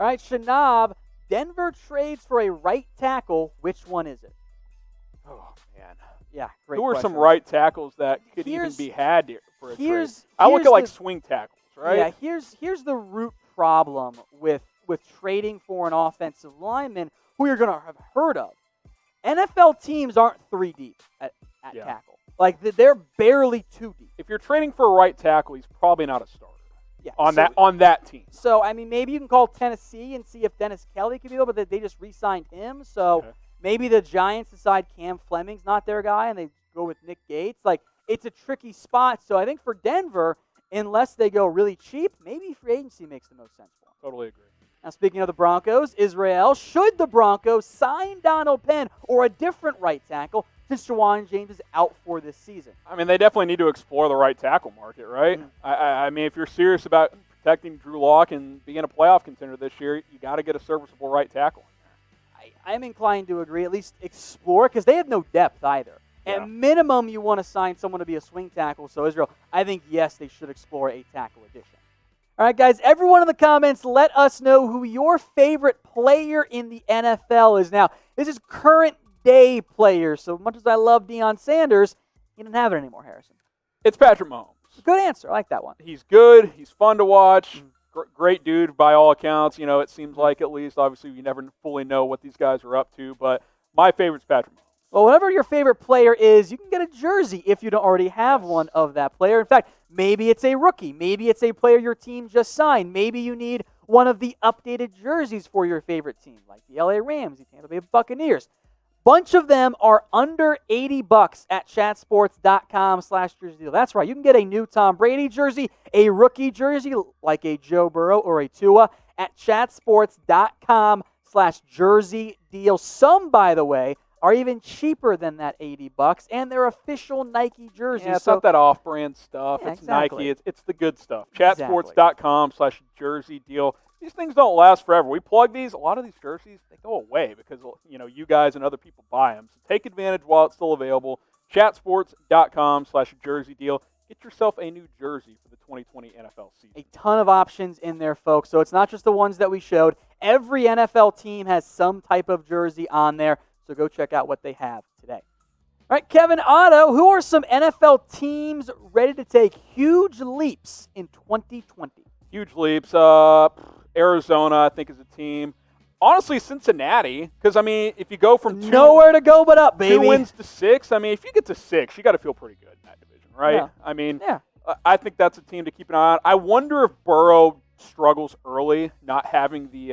All right, Shanab, Denver trades for a right tackle. Which one is it? Oh, man. Yeah, great Who are question. some right tackles that could even be had here for a trade? I look at swing tackles, right? Yeah, here's the root problem with trading for an offensive lineman who you're going to have heard of. NFL teams aren't 3 deep at tackle. Like, they're barely 2 deep. If you're trading for a right tackle, he's probably not a starter. Yeah, on that team. So, I mean, maybe you can call Tennessee and see if Dennis Kelly could be able, but they just re-signed him. So maybe the Giants decide Cam Fleming's not their guy and they go with Nick Gates. Like, it's a tricky spot. So I think for Denver, unless they go really cheap, maybe free agency makes the most sense for them. Totally agree. Now, speaking of the Broncos, Israel, should the Broncos sign Donald Penn or a different right tackle since Juwan James is out for this season? I mean, they definitely need to explore the right tackle market, right? I mean, if you're serious about protecting Drew Lock and being a playoff contender this year, you got to get a serviceable right tackle in there. I'm inclined to agree, at least explore, because they have no depth either. Yeah. At minimum, you want to sign someone to be a swing tackle. So, Israel, I think, yes, they should explore a tackle addition. All right, guys, everyone in the comments, let us know who your favorite player in the NFL is. Now, this is current day players. So much as I love Deion Sanders, he didn't have it anymore, Harrison. It's Patrick Mahomes. Good answer. I like that one. He's good. He's fun to watch. Great dude by all accounts. You know, it seems like at least. Obviously, you never fully know what these guys are up to. But my favorite's Patrick Mahomes. Well, whatever your favorite player is, you can get a jersey if you don't already have one of that player. In fact, maybe it's a rookie. Maybe it's a player your team just signed. Maybe you need one of the updated jerseys for your favorite team, like the LA Rams, the Tampa Bay Buccaneers. Bunch of them are under $80 at chatsports.com/jersey deal. That's right. You can get a new Tom Brady jersey, a rookie jersey like a Joe Burrow or a Tua at chatsports.com/jersey deal. Some, by the way, are even cheaper than that $80, and they're official Nike jerseys. Yeah, it's not that off-brand stuff. Yeah, it's exactly. Nike. It's the good stuff. Chatsports.com/jersey deal. These things don't last forever. We plug these. A lot of these jerseys, they go away because, you know, you guys and other people buy them. So take advantage while it's still available. Chatsports.com/jersey deal. Get yourself a new jersey for the 2020 NFL season. A ton of options in there, folks. So it's not just the ones that we showed. Every NFL team has some type of jersey on there. So go check out what they have today. All right, Kevin Otto, who are some NFL teams ready to take huge leaps in 2020? Huge leaps. Arizona, I think, is a team. Honestly, Cincinnati, because, I mean, if you go from nowhere to go but up, baby. 2 wins to 6, I mean, if you get to 6, you got to feel pretty good in that division, right? Yeah. I mean, I think that's a team to keep an eye on. I wonder if Burrow struggles early, not having the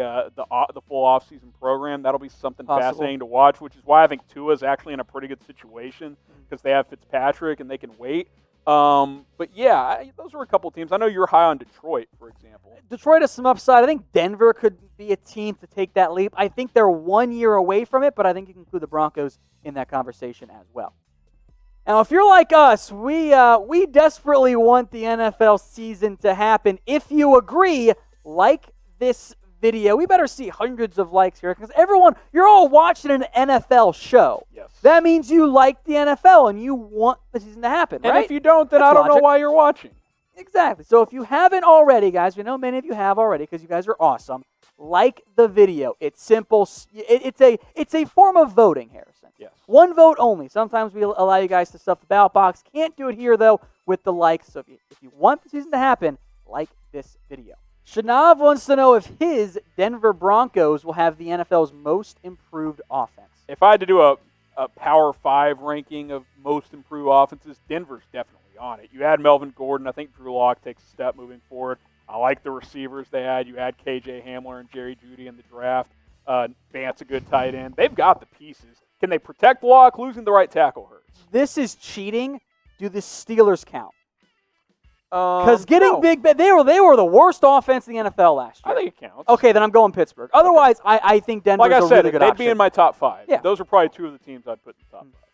full offseason program. That'll be something fascinating to watch, which is why I think Tua is actually in a pretty good situation because they have Fitzpatrick and they can wait. But yeah, those are a couple teams. I know you're high on Detroit, for example. Detroit has some upside. I think Denver could be a team to take that leap. I think they're 1 year away from it, but I think you can include the Broncos in that conversation as well. Now, if you're like us, we desperately want the NFL season to happen. If you agree, like this video. We better see hundreds of likes here because everyone, you're all watching an NFL show. Yes. That means you like the NFL and you want the season to happen, right? And if you don't, then I don't know why you're watching. Exactly. So if you haven't already, guys, we know many of you have already because you guys are awesome. Like the video. It's simple. It's a form of voting, Harrison. Yes. One vote only. Sometimes we allow you guys to stuff the ballot box. Can't do it here, though, with the likes. So if you want the season to happen, like this video. Shanav wants to know if his Denver Broncos will have the NFL's most improved offense. If I had to do a Power 5 ranking of most improved offenses, Denver's definitely on it. You add Melvin Gordon. I think Drew Lock takes a step moving forward. I like the receivers they had. You add KJ Hamler and Jerry Jeudy in the draft. Vance, a good tight end. They've got the pieces. Can they protect Lock? Losing the right tackle hurts. This is cheating. Do the Steelers count? Because getting big, they were the worst offense in the NFL last year. I think it counts. Okay, then I'm going Pittsburgh. Otherwise, I think Denver's a really good option. Like I said, they'd be in my top 5. Yeah. Those are probably two of the teams I'd put in the top 5.